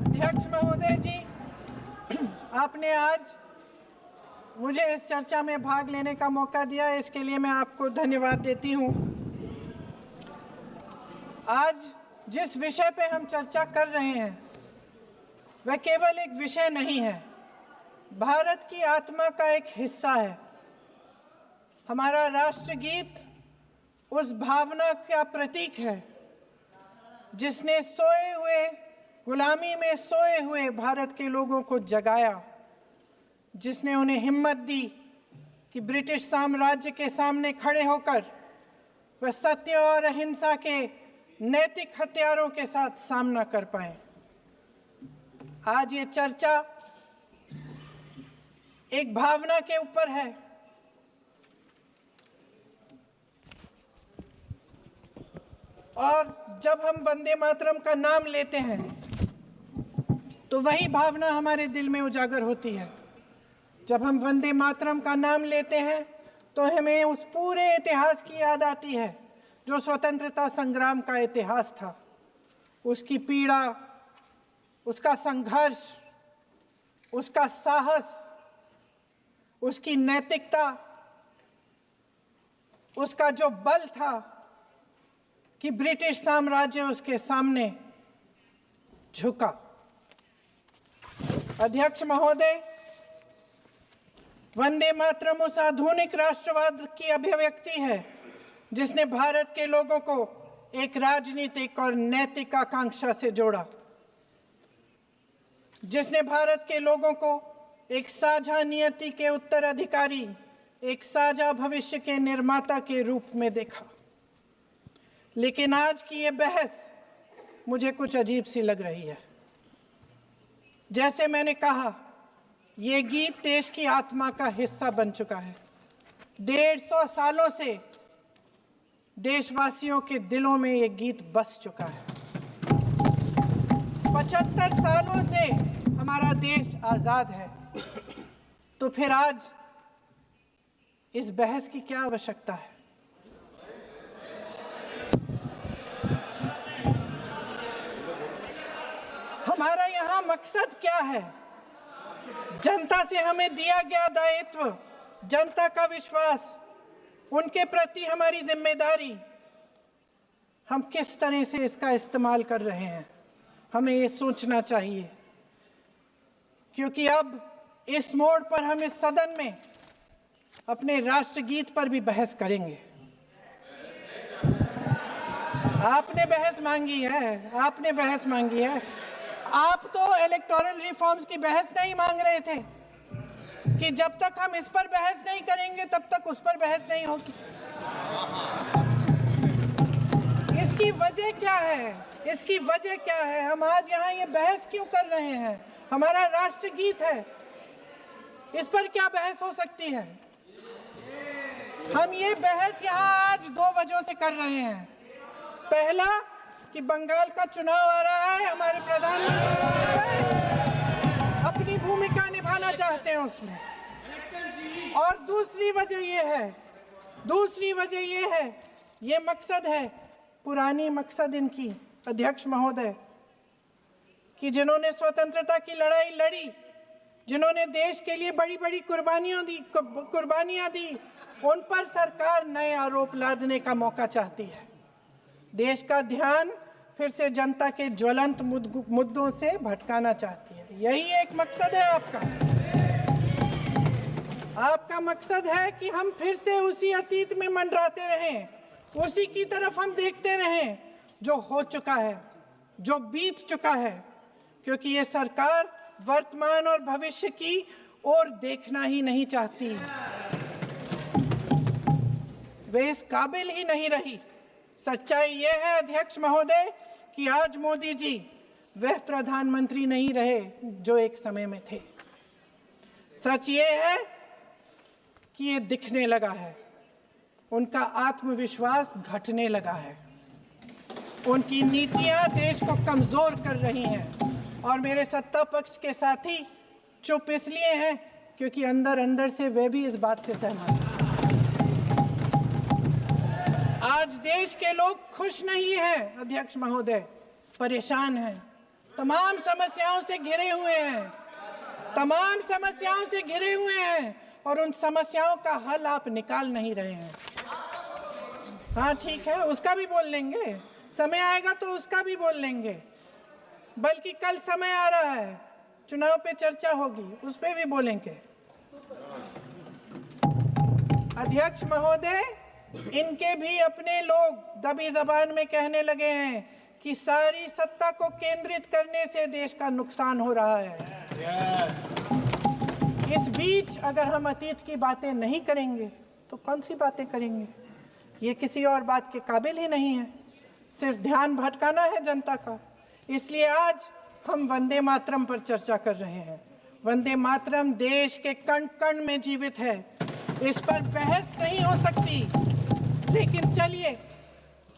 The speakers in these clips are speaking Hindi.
अध्यक्ष महोदय जी, आपने आज मुझे इस चर्चा में भाग लेने का मौका दिया, इसके लिए मैं आपको धन्यवाद देती हूँ। आज जिस विषय पे हम चर्चा कर रहे हैं वह केवल एक विषय नहीं है, भारत की आत्मा का एक हिस्सा है। हमारा राष्ट्रगीत उस भावना का प्रतीक है जिसने सोए हुए, गुलामी में सोए हुए भारत के लोगों को जगाया, जिसने उन्हें हिम्मत दी कि ब्रिटिश साम्राज्य के सामने खड़े होकर वह सत्य और अहिंसा के नैतिक हथियारों के साथ सामना कर पाए। आज ये चर्चा एक भावना के ऊपर है। और जब हम वंदे मातरम का नाम लेते हैं तो वही भावना हमारे दिल में उजागर होती है। जब हम वंदे मातरम का नाम लेते हैं तो हमें उस पूरे इतिहास की याद आती है जो स्वतंत्रता संग्राम का इतिहास था, उसकी पीड़ा, उसका संघर्ष, उसका साहस, उसकी नैतिकता, उसका जो बल था कि ब्रिटिश साम्राज्य उसके सामने झुका। अध्यक्ष महोदय, वंदे मातरम उस आधुनिक राष्ट्रवाद की अभिव्यक्ति है जिसने भारत के लोगों को एक राजनीतिक और नैतिक आकांक्षा से जोड़ा, जिसने भारत के लोगों को एक साझा नियति के उत्तराधिकारी, एक साझा भविष्य के निर्माता के रूप में देखा। लेकिन आज की ये बहस मुझे कुछ अजीब सी लग रही है। जैसे मैंने कहा, ये गीत देश की आत्मा का हिस्सा बन चुका है। 150 सालों से देशवासियों के दिलों में ये गीत बस चुका है। 75 सालों से हमारा देश आजाद है, तो फिर आज इस बहस की क्या आवश्यकता है? हमारा यहाँ मकसद क्या है? जनता से हमें दिया गया दायित्व, जनता का विश्वास, उनके प्रति हमारी जिम्मेदारी, हम किस तरह से इसका इस्तेमाल कर रहे हैं, हमें ये सोचना चाहिए। क्योंकि अब इस मोड़ पर हम इस सदन में अपने राष्ट्रगीत पर भी बहस करेंगे। आपने बहस मांगी है, आपने बहस मांगी है। आप तो इलेक्टोरल रिफॉर्म्स की बहस नहीं मांग रहे थे कि जब तक हम इस पर बहस नहीं करेंगे तब तक उस पर बहस नहीं होगी। इसकी वजह क्या है? इसकी वजह क्या है? हम आज यहाँ ये बहस क्यों कर रहे हैं? हमारा राष्ट्रगीत है, इस पर क्या बहस हो सकती है? हम ये बहस यहाँ आज 2 वजहों से कर रहे हैं। पहला कि बंगाल का चुनाव आ रहा है, हमारे प्रधानमंत्री अपनी भूमिका निभाना चाहते हैं उसमें। और दूसरी वजह ये है, ये मकसद है, पुरानी मकसद इनकी, अध्यक्ष महोदय, कि जिन्होंने स्वतंत्रता की लड़ाई लड़ी, जिन्होंने देश के लिए बड़ी बड़ी कुर्बानियां दी, उन पर सरकार नए आरोप लादने का मौका चाहती है। देश का ध्यान फिर से जनता के ज्वलंत मुद्दों से भटकाना चाहती है। यही एक मकसद है आपका। आपका मकसद है कि हम फिर से उसी अतीत में मंडराते रहें, उसी की तरफ हम देखते रहें जो हो चुका है, जो बीत चुका है, क्योंकि ये सरकार वर्तमान और भविष्य की ओर देखना ही नहीं चाहती। वे इस काबिल ही नहीं रही। सच्चाई ये है अध्यक्ष महोदय कि आज मोदी जी वह प्रधानमंत्री नहीं रहे जो एक समय में थे। सच ये है कि ये दिखने लगा है, उनका आत्मविश्वास घटने लगा है, उनकी नीतियां देश को कमजोर कर रही हैं। और मेरे सत्ता पक्ष के साथी चुप इसलिए हैं क्योंकि अंदर अंदर से वे भी इस बात से सहमत हैं। आज देश के लोग खुश नहीं हैं अध्यक्ष महोदय, परेशान हैं, तमाम समस्याओं से घिरे हुए हैं, तमाम समस्याओं से घिरे हुए हैं और उन समस्याओं का हल आप निकाल नहीं रहे हैं। हाँ ठीक है, उसका भी बोल लेंगे, समय आएगा तो उसका भी बोल लेंगे, बल्कि कल समय आ रहा है, चुनाव पे चर्चा होगी, उस पे भी बोलेंगे। अध्यक्ष महोदय, इनके भी अपने लोग दबी जबान में कहने लगे हैं कि सारी सत्ता को केंद्रित करने से देश का नुकसान हो रहा है। इस बीच अगर हम अतीत की बातें नहीं करेंगे तो कौन सी बातें करेंगे? ये किसी और बात के काबिल ही नहीं है, सिर्फ ध्यान भटकाना है जनता का। इसलिए आज हम वंदे मातरम पर चर्चा कर रहे हैं। वंदे मातरम देश के कण कण में जीवित है, इस पर बहस नहीं हो सकती। लेकिन चलिए,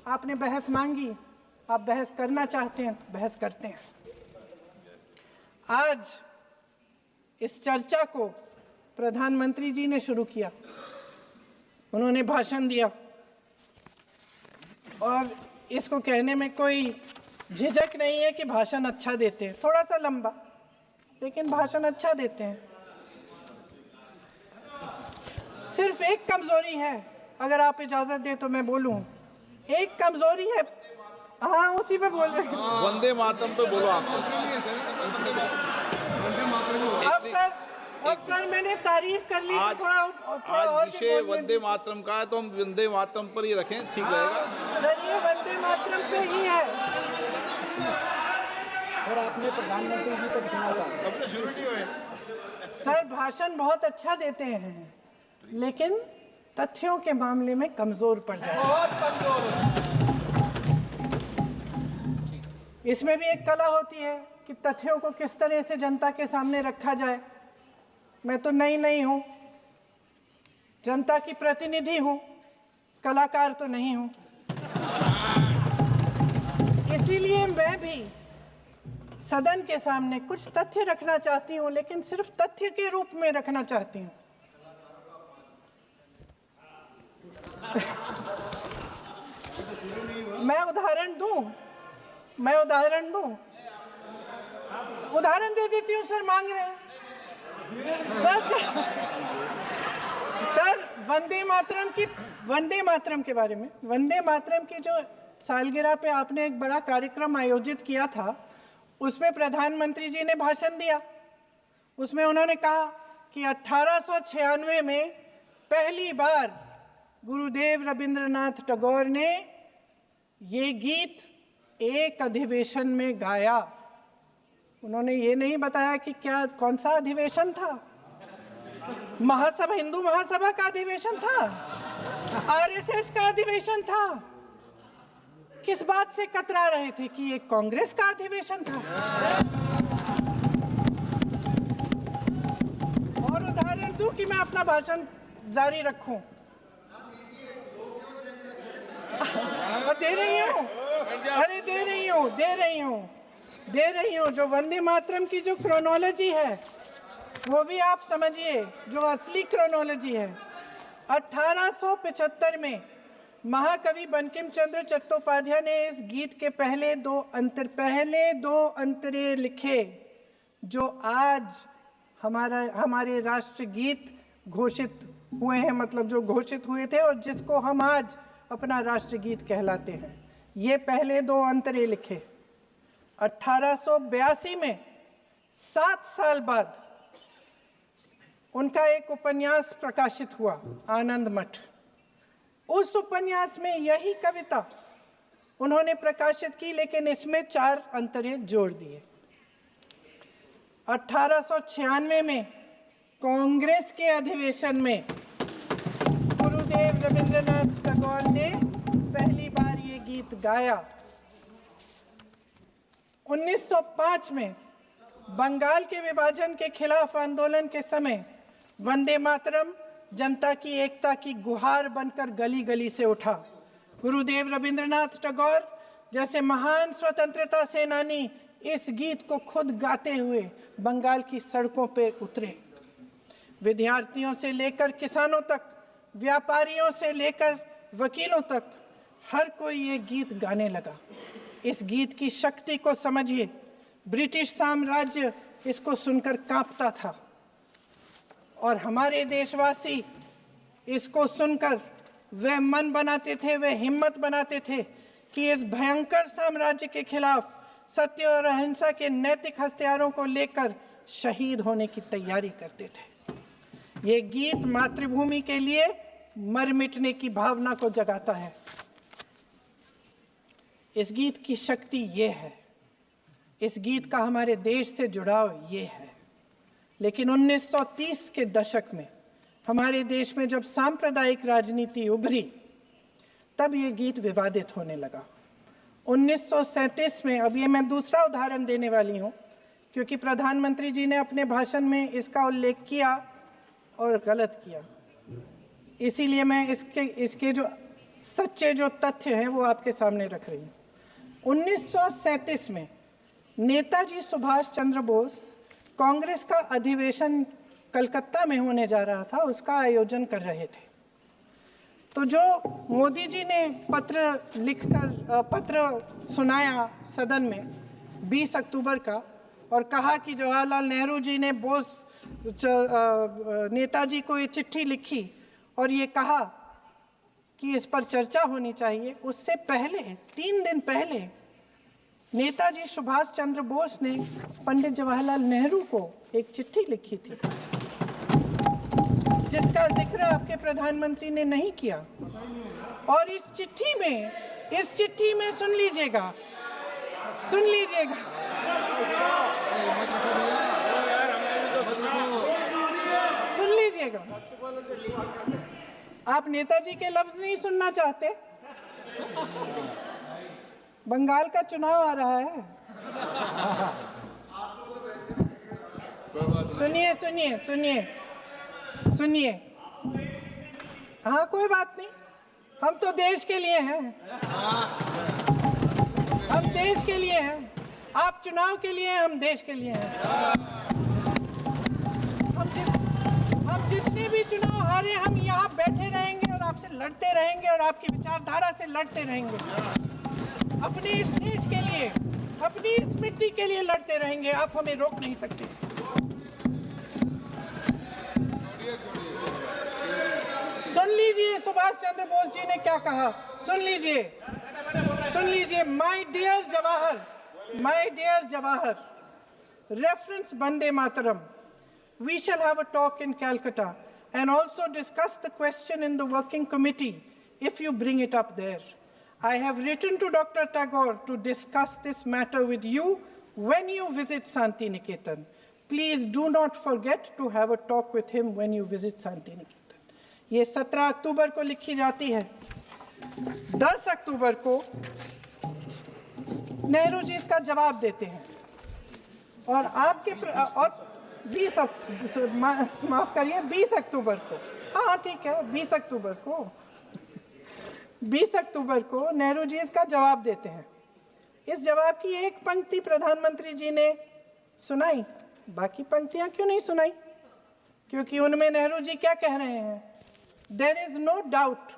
आपने बहस मांगी, आप बहस करना चाहते हैं, बहस करते हैं। आज इस चर्चा को प्रधानमंत्री जी ने शुरू किया, उन्होंने भाषण दिया और इसको कहने में कोई झिझक नहीं है कि भाषण अच्छा देते हैं, थोड़ा सा लंबा, लेकिन भाषण अच्छा देते हैं। सिर्फ एक कमजोरी है, अगर आप इजाजत दें तो मैं बोलूं, एक कमजोरी है। हाँ, उसी पे बोल रहे हैं, वंदे मातरम पे बोलो आप। अब सर मैंने तारीफ कर ली, तो थोड़ा और विषय वंदे मातरम का है तो हम वंदे मातरम पर ही रखें, ठीक रहेगा सर। ये वंदे मातरम पे ही है सर। आपने प्रधानमंत्री जी तक सुना था, अब तो शुरू नहीं हुए। सर भाषण बहुत अच्छा देते हैं, लेकिन तथ्यों के मामले में कमजोर पड़ जाते हैं, बहुत कमजोर। इसमें भी एक कला होती है कि तथ्यों को किस तरह से जनता के सामने रखा जाए। मैं तो नहीं हूं, जनता की प्रतिनिधि हूं, कलाकार तो नहीं हूं। इसीलिए मैं भी सदन के सामने कुछ तथ्य रखना चाहती हूं, लेकिन सिर्फ तथ्य के रूप में रखना चाहती हूं। मैं उदाहरण दूं, उदाहरण दे देती हूँ। सर मांग रहे हैं सर वंदे मातरम के बारे में, वंदे मातरम की जो सालगिरह पे आपने एक बड़ा कार्यक्रम आयोजित किया था, उसमें प्रधानमंत्री जी ने भाषण दिया। उसमें उन्होंने कहा कि 1896 में पहली बार गुरुदेव रविंद्रनाथ टैगोर ने ये गीत एक अधिवेशन में गाया। उन्होंने ये नहीं बताया कि कौन सा अधिवेशन था, महासभा, हिंदू महासभा का अधिवेशन था, आरएसएस का अधिवेशन था। किस बात से कतरा रहे थे कि ये कांग्रेस का अधिवेशन था? और उदाहरण दूं कि मैं अपना भाषण जारी रखूं? दे रही हूं। जो वंदे मातरम की जो क्रोनोलॉजी है वो भी आप समझिए, जो असली क्रोनोलॉजी है। 1875 में महाकवि बंकिम चंद्र चट्टोपाध्याय ने इस गीत के पहले दो अंतरे लिखे, जो आज हमारे राष्ट्रगीत घोषित हुए हैं, मतलब जो घोषित हुए थे और जिसको हम आज अपना राष्ट्रगीत कहलाते हैं। ये पहले दो अंतरे लिखे। 1882 में 7 साल बाद उनका एक उपन्यास प्रकाशित हुआ, आनंद मठ। उस उपन्यास में यही कविता उन्होंने प्रकाशित की, लेकिन इसमें 4 अंतरे जोड़ दिए। 1896 में कांग्रेस के अधिवेशन में गुरुदेव रविंद्रनाथ टैगोर ने पहली बार ये गीत गाया। 1905 में बंगाल के विभाजन के खिलाफ आंदोलन के समय वंदे मातरम जनता की एकता की गुहार बनकर गली गली से उठा। गुरुदेव रविंद्रनाथ टैगोर जैसे महान स्वतंत्रता सेनानी इस गीत को खुद गाते हुए बंगाल की सड़कों पर उतरे। विद्यार्थियों से लेकर किसानों तक, व्यापारियों से लेकर वकीलों तक, हर कोई ये गीत गाने लगा। इस गीत की शक्ति को समझिए। ब्रिटिश साम्राज्य इसको सुनकर कांपता था और हमारे देशवासी इसको सुनकर वे मन बनाते थे, वे हिम्मत बनाते थे कि इस भयंकर साम्राज्य के खिलाफ सत्य और अहिंसा के नैतिक हथियारों को लेकर शहीद होने की तैयारी करते थे। ये गीत मातृभूमि के लिए मर मिटने की भावना को जगाता है। इस गीत की शक्ति ये है, इस गीत का हमारे देश से जुड़ाव ये है। लेकिन 1930 के दशक में हमारे देश में जब सांप्रदायिक राजनीति उभरी, तब ये गीत विवादित होने लगा। 1937 में, अब ये मैं दूसरा उदाहरण देने वाली हूँ क्योंकि प्रधानमंत्री जी ने अपने भाषण में इसका उल्लेख किया और गलत किया, इसीलिए मैं इसके जो सच्चे जो तथ्य हैं वो आपके सामने रख रही हूँ। 1937 में नेताजी सुभाष चंद्र बोस कांग्रेस का अधिवेशन कलकत्ता में होने जा रहा था, उसका आयोजन कर रहे थे। तो जो मोदी जी ने पत्र सुनाया सदन में 20 अक्टूबर का और कहा कि जवाहरलाल नेहरू जी ने नेताजी को ये चिट्ठी लिखी और ये कहा कि इस पर चर्चा होनी चाहिए, उससे पहले 3 दिन पहले नेताजी सुभाष चंद्र बोस ने पंडित जवाहरलाल नेहरू को एक चिट्ठी लिखी थी जिसका जिक्र आपके प्रधानमंत्री ने नहीं किया। और इस चिट्ठी में सुन लीजिएगा, आप नेताजी के लफ्ज नहीं सुनना चाहते? बंगाल का चुनाव आ रहा है। सुनिए। हाँ, कोई बात नहीं, हम तो देश के लिए हैं, हम देश के लिए हैं। आप चुनाव के लिए, हम देश के लिए हैं। हम जितने भी चुनाव हारे, हम यहाँ बैठे रहेंगे और आपसे लड़ते रहेंगे और आपकी विचारधारा से लड़ते रहेंगे। अपने इस देश के लिए, अपनी इस मिट्टी के लिए लड़ते रहेंगे। आप हमें रोक नहीं सकते। सुन लीजिए सुभाष चंद्र बोस जी ने क्या कहा, सुन लीजिए। My dear Jawahar, reference Vande Mataram. We shall have a talk in Calcutta and also discuss the question in the working committee if you bring it up there. I have written to Dr. Tagore to discuss this matter with you when you visit Santi Niketan. Please do not forget to have a talk with him when you visit Santi Niketan. ये 17 अक्टूबर को लिखी जाती है। 10 अक्टूबर को नेहरू जी इसका जवाब देते हैं और और 20 अक्टूबर को, हाँ ठीक है, 20 अक्टूबर को नेहरू जी इसका जवाब देते हैं। इस जवाब की एक पंक्ति प्रधानमंत्री जी ने सुनाई, बाकी पंक्तियां क्यों नहीं सुनाई? क्योंकि उनमें नेहरू जी क्या कह रहे हैं? There is no doubt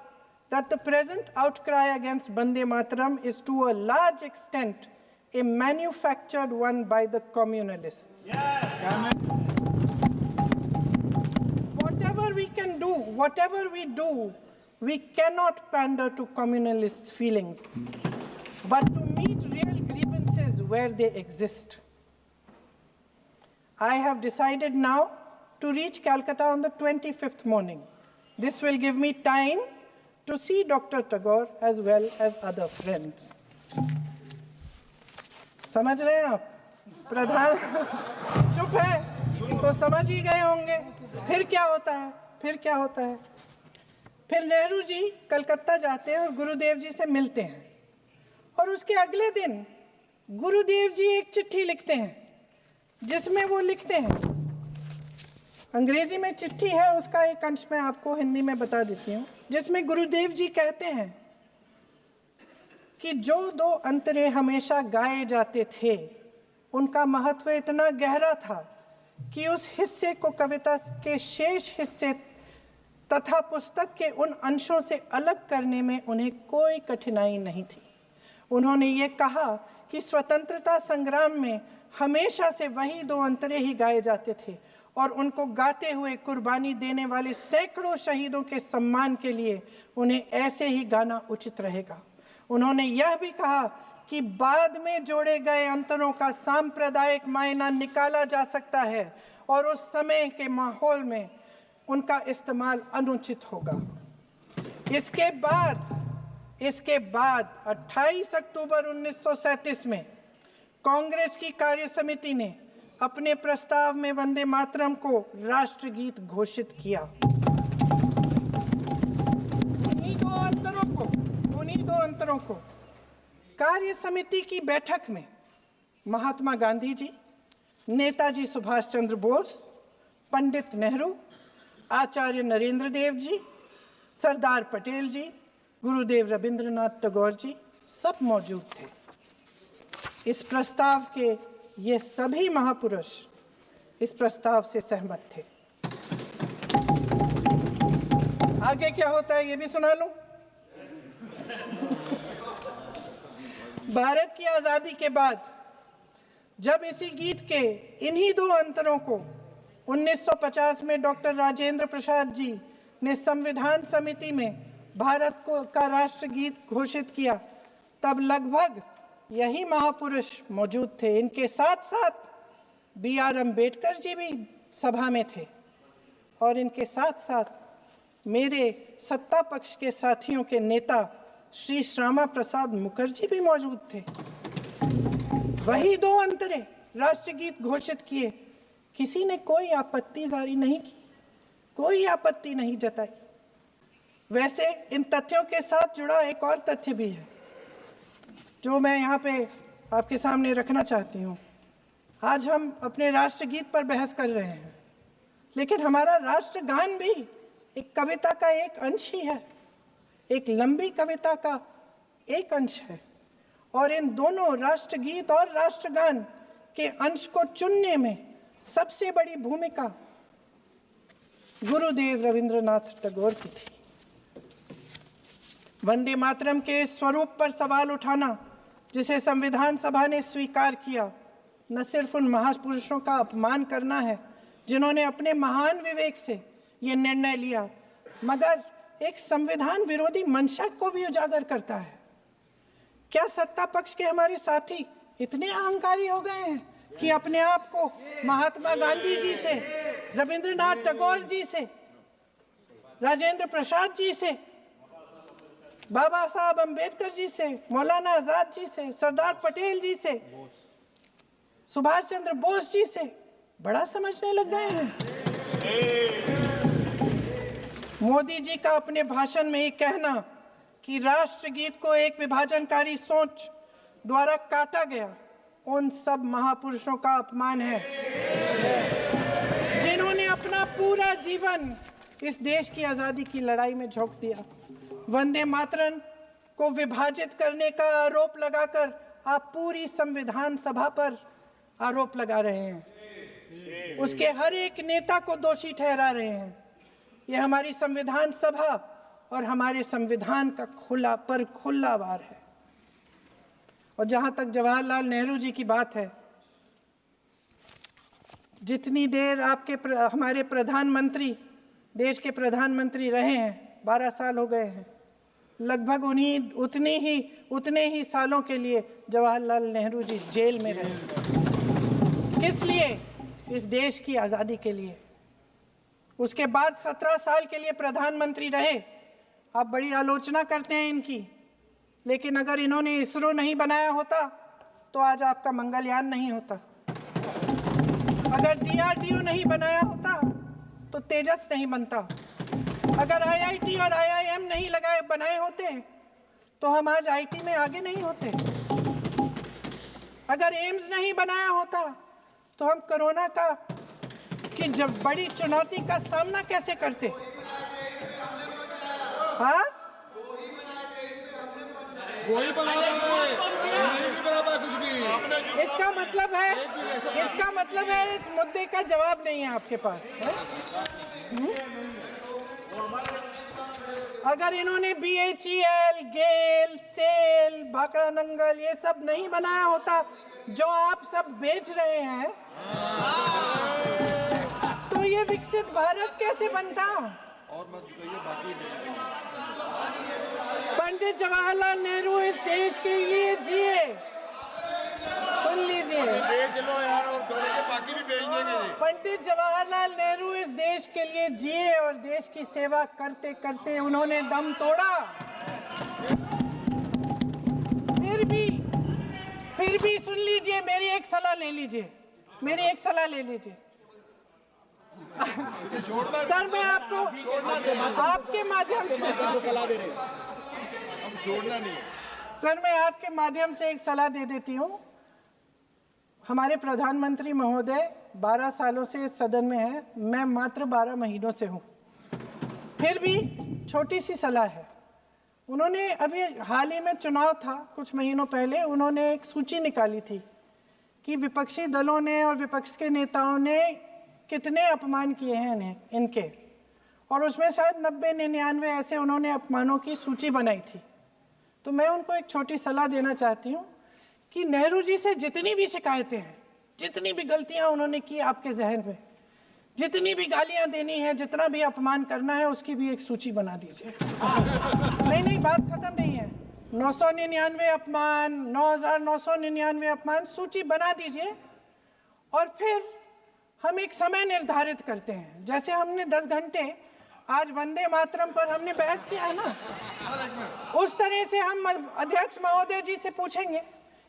that the present outcry against Vande Mataram is to a large extent a manufactured one by the communalists. Whatever we do, we cannot pander to communalists' feelings, but to meet real grievances where they exist. I have decided now to reach Calcutta on the 25th morning. This will give me time to see Dr. Tagore as well as other friends. समझ रहे हैं आप? प्रधान चुप है तो समझ ही गए होंगे। फिर क्या होता है? फिर नेहरू जी कलकत्ता जाते हैं और गुरुदेव जी से मिलते हैं और उसके अगले दिन गुरुदेव जी एक चिट्ठी लिखते हैं जिसमें वो लिखते हैं, अंग्रेजी में चिट्ठी है, उसका एक अंश मैं आपको हिंदी में बता देती हूँ, जिसमें गुरुदेव जी कहते हैं कि जो 2 अंतरे हमेशा गाए जाते थे उनका महत्व इतना गहरा था कि उस हिस्से को कविता के शेष हिस्से तथा पुस्तक के उन अंशों से अलग करने में उन्हें कोई कठिनाई नहीं थी। उन्होंने ये कहा कि स्वतंत्रता संग्राम में हमेशा से वही दो अंतरे ही गाए जाते थे और उनको गाते हुए कुर्बानी देने वाले सैकड़ों शहीदों के सम्मान के लिए उन्हें ऐसे ही गाना उचित रहेगा। उन्होंने यह भी कहा कि बाद में जोड़े गए अंतरों का सांप्रदायिक मायना निकाला जा सकता है और उस समय के माहौल में उनका इस्तेमाल अनुचित होगा। इसके बाद 28 अक्टूबर 1937 में कांग्रेस की कार्य समिति ने अपने प्रस्ताव में वंदे मातरम को राष्ट्रगीत घोषित किया। उन्हीं दो अंतरों को कार्य समिति की बैठक में महात्मा गांधी जी, नेताजी सुभाष चंद्र बोस, पंडित नेहरू, आचार्य नरेंद्र देव जी, सरदार पटेल जी, गुरुदेव रविंद्रनाथ टैगोर जी सब मौजूद थे। इस प्रस्ताव के ये सभी महापुरुष इस प्रस्ताव से सहमत थे। आगे क्या होता है ये भी सुना लूं। भारत की आजादी के बाद जब इसी गीत के इन्हीं दो अंतरों को 1950 में डॉक्टर राजेंद्र प्रसाद जी ने संविधान समिति में भारत का राष्ट्रगीत घोषित किया, तब लगभग यही महापुरुष मौजूद थे। इनके साथ साथ BR अम्बेडकर जी भी सभा में थे और इनके साथ साथ मेरे सत्ता पक्ष के साथियों के नेता श्री श्यामा प्रसाद मुखर्जी भी मौजूद थे। वही दो अंतरे राष्ट्रगीत घोषित किए। किसी ने कोई आपत्ति जारी नहीं की, कोई आपत्ति नहीं जताई। वैसे इन तथ्यों के साथ जुड़ा एक और तथ्य भी है जो मैं यहाँ पे आपके सामने रखना चाहती हूँ। आज हम अपने राष्ट्रगीत पर बहस कर रहे हैं, लेकिन हमारा राष्ट्रगान भी एक कविता का एक अंश ही है, एक लंबी कविता का एक अंश है। और इन दोनों राष्ट्रगीत और राष्ट्रगान के अंश को चुनने में सबसे बड़ी भूमिका गुरुदेव रविंद्रनाथ टैगोर की थी। वंदे मातरम के स्वरूप पर सवाल उठाना, जिसे संविधान सभा ने स्वीकार किया, न सिर्फ उन महापुरुषों का अपमान करना है जिन्होंने अपने महान विवेक से ये निर्णय लिया, मगर एक संविधान विरोधी मंशा को भी उजागर करता है। क्या सत्ता पक्ष के हमारे साथी इतने अहंकारी हो गए हैं कि अपने आप को महात्मा गांधी जी से, रविंद्रनाथ टैगोर जी से, राजेंद्र प्रसाद जी से, बाबा साहब अम्बेडकर जी से, मौलाना आजाद जी से, सरदार पटेल जी से, सुभाष चंद्र बोस जी से बड़ा समझने लग गए हैं? मोदी जी का अपने भाषण में ये कहना कि राष्ट्रगीत को एक विभाजनकारी सोच द्वारा काटा गया, उन सब महापुरुषों का अपमान है जिन्होंने अपना पूरा जीवन इस देश की आजादी की लड़ाई में झोंक दिया। वंदे मातरम को विभाजित करने का आरोप लगाकर आप पूरी संविधान सभा पर आरोप लगा रहे हैं, उसके हर एक नेता को दोषी ठहरा रहे हैं। यह हमारी संविधान सभा और हमारे संविधान का खुला वार है। और जहां तक जवाहरलाल नेहरू जी की बात है, जितनी देर हमारे प्रधानमंत्री देश के प्रधानमंत्री रहे हैं, 12 साल हो गए हैं, लगभग उतने ही सालों के लिए जवाहरलाल नेहरू जी जेल में रहे। किस लिए? इस देश की आज़ादी के लिए। उसके बाद 17 साल के लिए प्रधानमंत्री रहे। आप बड़ी आलोचना करते हैं इनकी, लेकिन अगर इन्होंने इसरो नहीं बनाया होता तो आज आपका मंगलयान नहीं होता। अगर DRDO नहीं बनाया होता तो तेजस नहीं बनता। अगर IIT और IIM नहीं बनाए होते तो हम आज IT में आगे नहीं होते। अगर एम्स नहीं बनाया होता तो हम कोरोना की जब बड़ी चुनौती का सामना कैसे करते? हाँ, वही कुछ भी। इसका मतलब है इस मुद्दे का जवाब नहीं है आपके पास। अगर इन्होंने BHEL, गेल, सेल, भाखड़ा नंगल ये सब नहीं बनाया होता जो आप सब बेच रहे हैं, तो ये विकसित भारत कैसे बनता? और मत बताइए बाकी। पंडित जवाहरलाल नेहरू इस देश के लिए जिए, सुन लीजिए, बेच लो यार, और बाकी भी बेच देंगे जी। पंडित जवाहरलाल नेहरू इस देश के लिए जिए और देश की सेवा करते करते उन्होंने दम तोड़ा। फिर भी सुन लीजिए, मेरी एक सलाह ले लीजिए, मेरी एक सलाह ले लीजिए। सर मैं आपको आपके माध्यम से सलाह दे रहे हैं, हम छोड़ना नहीं। सर मैं आपके माध्यम से एक सलाह दे देती हूँ। हमारे प्रधानमंत्री महोदय 12 सालों से इस सदन में हैं, मैं मात्र 12 महीनों से हूँ। फिर भी छोटी सी सलाह है। उन्होंने अभी हाल ही में चुनाव था, कुछ महीनों पहले उन्होंने एक सूची निकाली थी कि विपक्षी दलों ने और विपक्ष के नेताओं ने कितने अपमान किए हैं इनके, और उसमें शायद 90-99 ऐसे उन्होंने अपमानों की सूची बनाई थी। तो मैं उनको एक छोटी सलाह देना चाहती हूँ कि नेहरू जी से जितनी भी शिकायतें हैं, जितनी भी गलतियाँ उन्होंने की आपके जहन में, जितनी भी गालियाँ देनी है, जितना भी अपमान करना है, उसकी भी एक सूची बना दीजिए। नहीं, बात खत्म नहीं है। 999 अपमान, 9,999 अपमान, सूची बना दीजिए और फिर हम एक समय निर्धारित करते हैं। जैसे हमने 10 घंटे आज वंदे मातरम पर हमने बहस किया है ना, उस तरह से हम अध्यक्ष महोदय जी से पूछेंगे,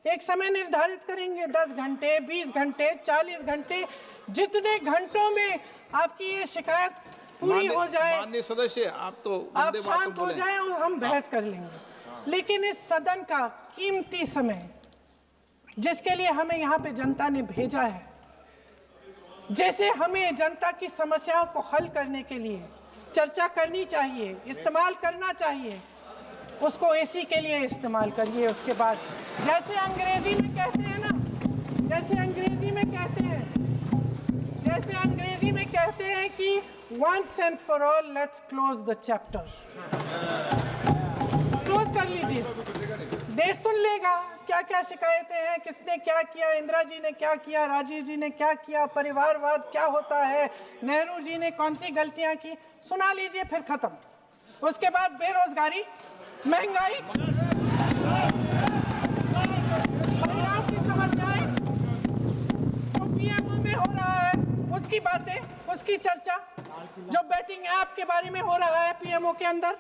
एक समय निर्धारित करेंगे, 10 घंटे, 20 घंटे, 40 घंटे, जितने घंटों में आपकी ये शिकायत पूरी हो जाए, माननीय सदस्य आप तो आप शांत हो जाएं और हम बहस कर लेंगे। लेकिन इस सदन का कीमती समय, जिसके लिए हमें यहाँ पे जनता ने भेजा है, जैसे हमें जनता की समस्याओं को हल करने के लिए चर्चा करनी चाहिए, इस्तेमाल करना चाहिए, उसको एसी के लिए इस्तेमाल करिए। उसके बाद जैसे अंग्रेजी में कहते हैं ना, जैसे अंग्रेजी में कहते हैं कि once and for all let's close the chapter, close कर लीजिए। देश सुन लेगा क्या क्या शिकायतें हैं, किसने क्या किया, इंदिरा जी ने क्या किया, राजीव जी ने क्या किया, परिवारवाद क्या होता है, नेहरू जी ने कौन सी गलतियां की, सुना लीजिए, फिर खत्म। उसके बाद बेरोजगारी, महंगाई, महिलाओं की समस्याएं, जो पीएमओ में हो रहा है उसकी बातें, उसकी चर्चा, जो बेटिंग ऐप के बारे में हो रहा है पीएमओ के अंदर,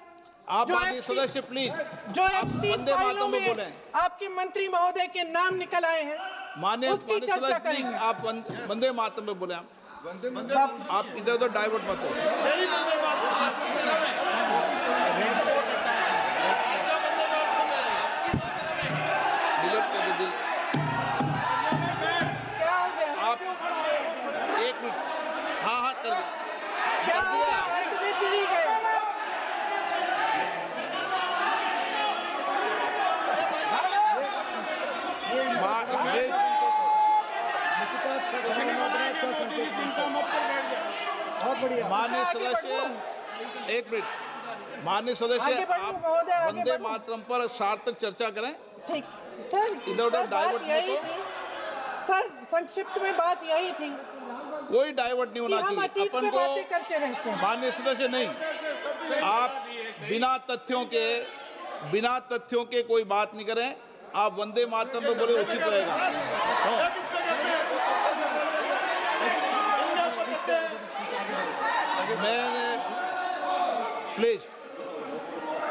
आप माननीय सदस्य प्लीज, जो एफस्टीन फाइलों में बोले आपके मंत्री महोदय के नाम निकल आए हैं, माननीय उसकी चर्चा करेंगे। आप वंदे मातरम में बोले, आप इधर उधर डाइवर्ट मत हो। क्या हो गया? आप 1 मिनट, हाँ कर दो। क्या हो गया? अंत में चिड़ी गए। बहुत बढ़िया। माननीय आगे सदस्य, 1 मिनट, माननीय सदस्य, आगे बढ़ो आप महोदय, आगे वंदे बढ़ो। मातरम पर सार्थक चर्चा करें। ठीक सर, इधर उधर सर, बात डाइवर्ट मत यही हो। थी सर, संक्षिप्त में बात यही थी कोई डाइवर्ट नहीं कि होना हम चाहिए अतीत अपन में को। बातें करते रहते हैं। माननीय सदस्य नहीं, आप बिना तथ्यों के कोई बात नहीं करें। आप वंदे मातरम पे बोले उचित रहेगा। मैंने प्लीज,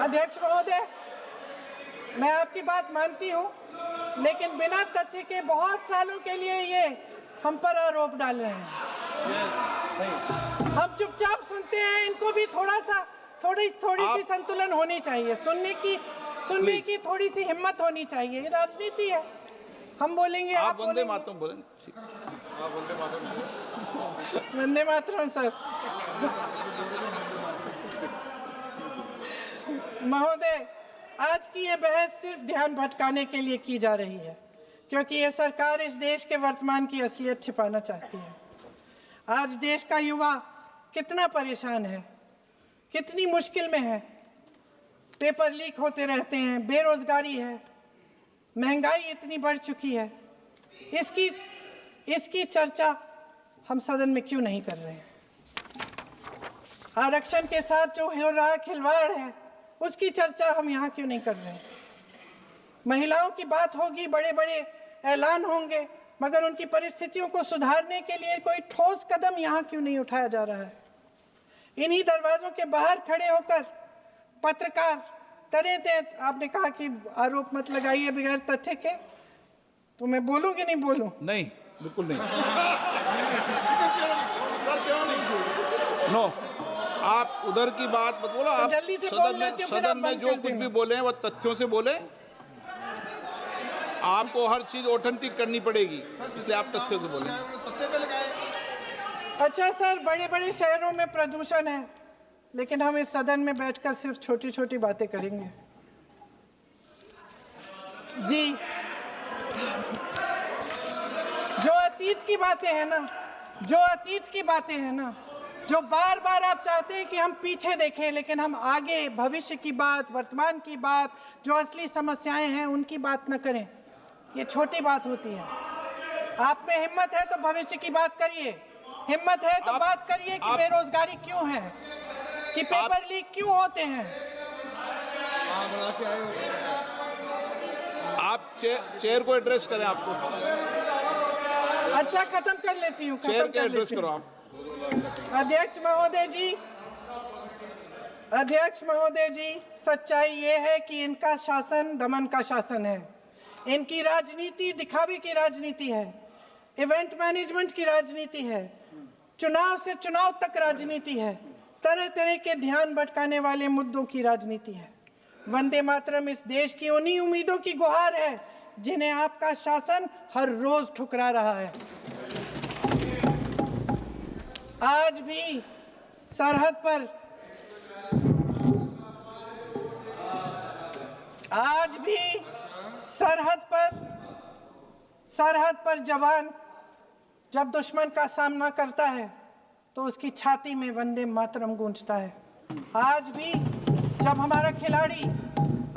अध्यक्ष महोदय, मैं आपकी बात मानती हूँ, लेकिन बिना तथ्य के बहुत सालों के लिए ये हम पर आरोप डाल रहे हैं। हम चुपचाप सुनते हैं, इनको भी थोड़ी सी संतुलन होनी चाहिए, सुनने की थोड़ी सी हिम्मत होनी चाहिए। ये राजनीति है, हम बोलेंगे, आप वंदे मातरम बोलें। वंदे मातरम सर। महोदय, आज की ये बहस सिर्फ ध्यान भटकाने के लिए की जा रही है, क्योंकि ये सरकार इस देश के वर्तमान की असलियत छिपाना चाहती है। आज देश का युवा कितना परेशान है, कितनी मुश्किल में है, पेपर लीक होते रहते हैं, बेरोजगारी है, महंगाई इतनी बढ़ चुकी है, इसकी चर्चा हम सदन में क्यों नहीं कर रहे हैं? आरक्षण के साथ जो हो रहा खिलवाड़ है उसकी चर्चा हम यहाँ क्यों नहीं कर रहे हैं? महिलाओं की बात होगी, बड़े बड़े ऐलान होंगे, मगर उनकी परिस्थितियों को सुधारने के लिए कोई ठोस कदम यहाँ क्यों नहीं उठाया जा रहा है? इन्हीं दरवाजों के बाहर खड़े होकर पत्रकार तरह थे। आपने कहा कि आरोप मत लगाइए बगैर तथ्य के, तो मैं बोलूं कि नहीं बोलूं? नहीं, बिल्कुल नहीं। नो, आप उधर की बात मत बोलो। आप जल्दी से बोल लेते हो, फिर आप सदन में बंद जो कर कुछ देना। भी बोले हैं वो तथ्यों से बोले। आपको हर चीज ऑथेंटिक करनी पड़ेगी, इसलिए आप तथ्यों से बोले। तत्ते पे लगाए। अच्छा सर, बड़े बड़े शहरों में प्रदूषण है, लेकिन हम इस सदन में बैठकर सिर्फ छोटी छोटी बातें करेंगे। जी, जो अतीत की बातें हैं ना, जो बार बार आप चाहते हैं कि हम पीछे देखें, लेकिन हम आगे भविष्य की बात, वर्तमान की बात, जो असली समस्याएं हैं उनकी बात न करें, ये छोटी बात होती है। आप में हिम्मत है तो भविष्य की बात करिए, हिम्मत है तो बात करिए कि बेरोजगारी क्यों है, कि पेपर लीक क्यों होते हैं। आप चेयर को एड्रेस करें। आपको अच्छा, खत्म कर लेती हूँ, चेयर के एड्रेस करो आप। अध्यक्ष महोदय जी, सच्चाई ये है कि इनका शासन दमन का शासन है। इनकी राजनीति दिखावे की राजनीति है, इवेंट मैनेजमेंट की राजनीति है, चुनाव से चुनाव तक राजनीति है, तरह तरह के ध्यान भटकाने वाले मुद्दों की राजनीति है। वंदे मातरम इस देश की उन्हीं उम्मीदों की गुहार है जिन्हें आपका शासन हर रोज ठुकरा रहा है। आज भी सरहद पर जवान जब दुश्मन का सामना करता है तो उसकी छाती में वंदे मातरम गूंजता है। आज भी जब हमारा खिलाड़ी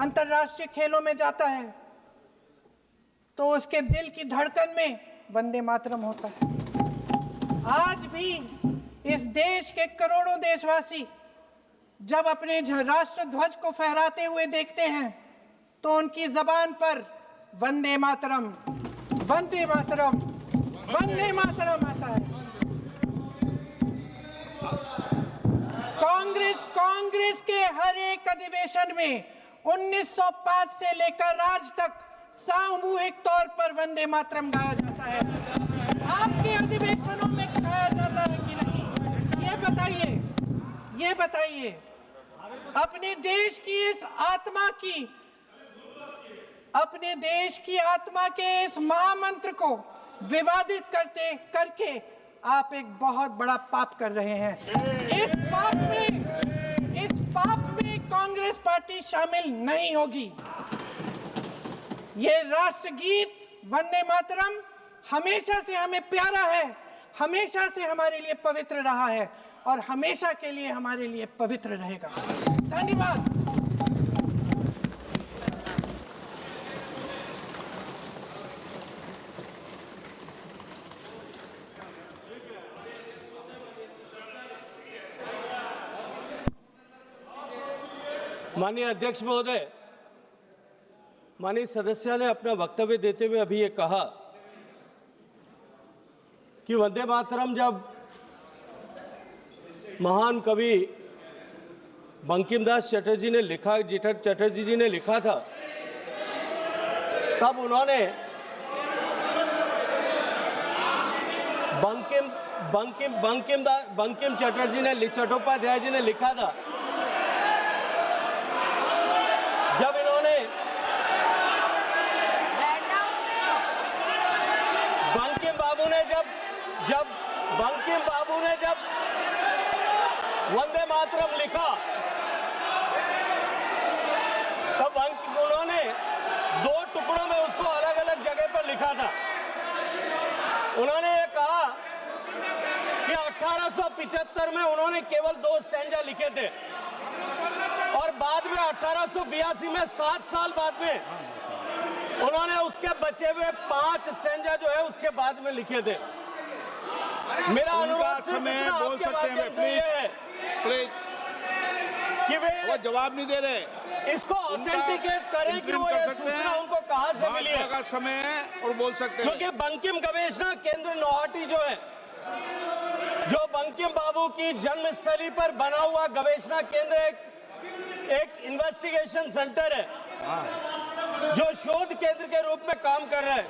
अंतर्राष्ट्रीय खेलों में जाता है तो उसके दिल की धड़कन में वंदे मातरम होता है। आज भी इस देश के करोड़ों देशवासी जब अपने राष्ट्र ध्वज को फहराते हुए देखते हैं तो उनकी जबान पर वंदे मातरम, वंदे मातरम, वंदे मातरम आता है। कांग्रेस के हर एक अधिवेशन में 1905 से लेकर आज तक सामूहिक तौर पर वंदे मातरम गाया जाता है। आपके अधिवेशनों में गाया जाता है कि नहीं, ये बताइए। अपने देश की आत्मा के इस महामंत्र को विवादित करके आप एक बहुत बड़ा पाप कर रहे हैं। इस पाप में कांग्रेस पार्टी शामिल नहीं होगी। ये राष्ट्रगीत वंदे मातरम हमेशा से हमें प्यारा है, हमेशा से हमारे लिए पवित्र रहा है और हमेशा के लिए हमारे लिए पवित्र रहेगा। धन्यवाद। माननीय अध्यक्ष महोदय, माननीय सदस्य ने अपना वक्तव्य देते हुए अभी ये कहा कि वंदे मातरम जब महान कवि बंकिम दास चटर्जी जी ने लिखा था, तब उन्होंने बंकिम चट्टोपाध्याय जी ने लिखा था, जब इन्होंने बंकिम बाबू ने जब वंदे मातरम लिखा, तब उन्होंने 2 टुकड़ों में उसको अलग अलग जगह पर लिखा था। उन्होंने ये कहा कि 1875 में उन्होंने केवल 2 स्टैंजा लिखे थे और बाद में 1882 में 7 साल बाद में उन्होंने उसके बचे हुए 5 स्टैंजा जो है उसके बाद में लिखे थे। मेरा अनुरोध सिर्फ समय इतना बोल आपके सकते हैं माध्यम से ये है प्लीज। कि वे वो जवाब नहीं दे रहे, इसको ऑथेंटिकेट करें कि वो ये सूचना उनको कहां से मिली भाजपा है, का समय है और बोल सकते हैं। क्योंकि बंकिम गवेषणा केंद्र नौहाटी जो है, जो बंकिम बाबू की जन्मस्थली पर बना हुआ गवेषणा केंद्र एक इन्वेस्टिगेशन सेंटर है जो शोध केंद्र के रूप में काम कर रहा है।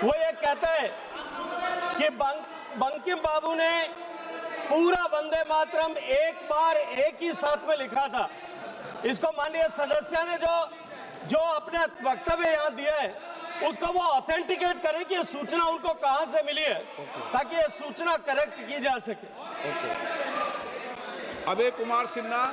वो ये कहता है कि बंकिम बाबू ने पूरा वंदे मातरम एक बार एक ही साथ में लिखा था। इसको माननीय सदस्य ने जो अपने वक्तव्य यहाँ दिया है उसको वो ऑथेंटिकेट करें कि ये सूचना उनको कहां से मिली है, ताकि ये सूचना करेक्ट की जा सके। अभय कुमार सिन्हा।